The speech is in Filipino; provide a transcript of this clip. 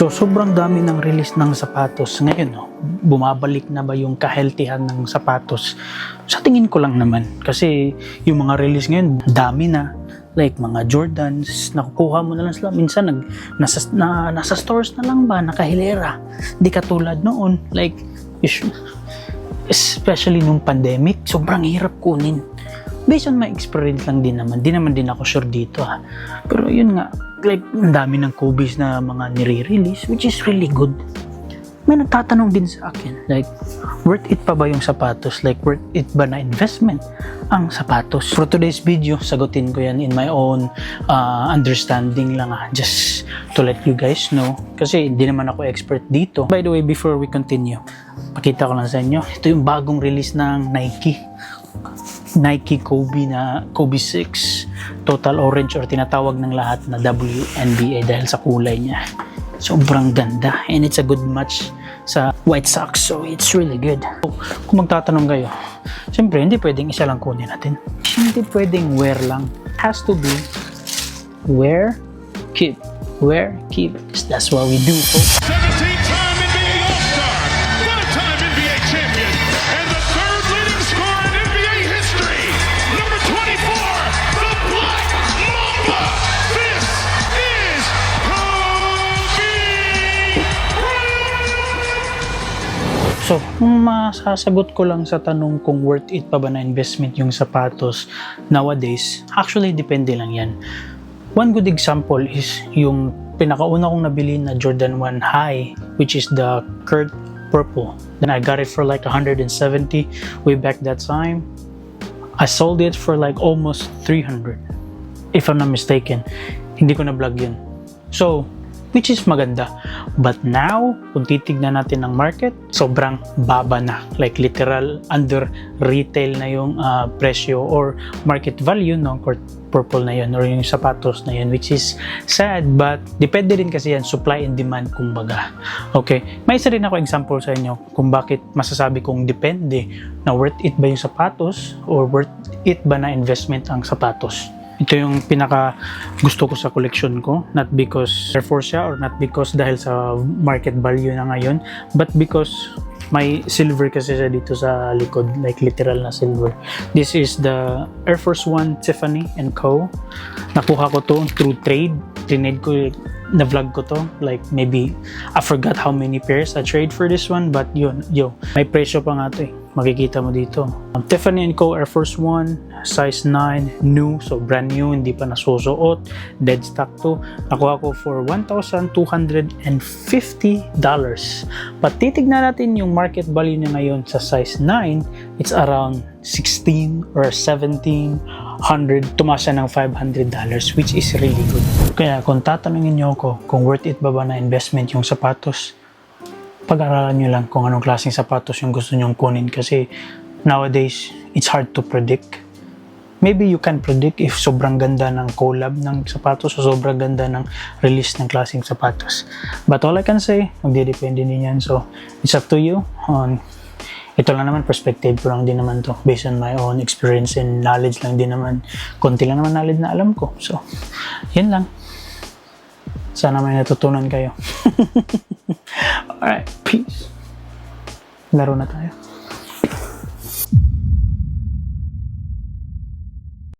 So, sobrang dami ng release ng sapatos. Ngayon, no, bumabalik na ba yung kahealthyhan ng sapatos? Sa tingin ko lang naman. Kasi yung mga release ngayon, dami na. Like mga Jordans, nakukuha mo na lang sila. Minsan, nasa stores na lang ba, nakahilera. Di katulad noon. Like, especially nung pandemic, sobrang hirap kunin. Based on my experience lang din naman. Di naman din ako sure dito ha. Pero yun nga, like, ang dami ng Kobe's na mga nire-release, which is really good. May nagtatanong din sa akin, like, worth it pa ba yung sapatos? Like, worth it ba na investment ang sapatos? For today's video, sagutin ko yan in my own understanding lang just to let you guys know. Kasi hindi naman ako expert dito. By the way, before we continue, pakita ko lang sa inyo, ito yung bagong release ng Nike Kobe na Kobe 6 Total Orange, or tinatawag ng lahat na WNBA dahil sa kulay niya. Sobrang ganda and it's a good match sa white socks, so it's really good. So, kung magtatanong kayo, siyempre hindi pwedeng isa lang kunin natin. Hindi pwedeng wear lang. It has to be wear, keep. Wear, keep. That's what we do, folks. 17-time NBA All-Star, 5-time NBA champion, and the third leading scorer in NBA history, number 24, the Black Mamba. This is Kobe Bryant. So, masasagot ko lang sa tanong kung worth it pa ba na investment yung sapatos nowadays, actually depende lang yan. One good example is yung pinakauna kong nabili na Jordan 1 High, which is the Kurt Purple. Then I got it for like 170 way back that time. I sold it for like almost 300, if I'm not mistaken. Hindi ko na vlog yun. So, which is maganda. But now, kung titignan natin ng market, sobrang baba na. Like literal under retail na yung presyo or market value ng Purple na yun or yung sapatos na yun, which is sad, but depende rin kasi yan, supply and demand kumbaga. Okay, may isa rin ako example sa inyo kung bakit masasabi kong depende na worth it ba yung sapatos or worth it ba na investment ang sapatos. Ito yung pinaka gusto ko sa collection ko, not because Air Force siya or not because dahil sa market value na ngayon, but because may silver kasi siya dito sa likod, like literal na silver. This is the Air Force One Tiffany & Co. Nakuha ko to through trade. Trinade ko, na-vlog ko to. Like maybe, I forgot how many pairs I trade for this one, but yun, may presyo pa nga to eh. Makikita mo dito. Tiffany & Co. Air Force One, size 9, new, so brand new, hindi pa nasusuot, dead stock to. Nakuha ko for $1,250. But titignan natin yung market value niya ngayon sa size 9, it's around 16 or 1700, tumaas siya ng $500, which is really good. Kaya kung tatanungin niyo ako kung worth it ba na investment yung sapatos, pag-aralan nyo lang kung anong klaseng sapatos yung gusto nyong kunin kasi nowadays, it's hard to predict. Maybe you can predict if sobrang ganda ng collab ng sapatos o sobrang ganda ng release ng klaseng sapatos. But all I can say, magdidepende din yan. So, it's up to you. Ito lang naman, perspective ko lang din naman to based on my own experience and knowledge lang din naman. Konti lang naman knowledge na alam ko. So, yan lang. Sana may natutunan kayo. Alright, peace. Laro na tayo.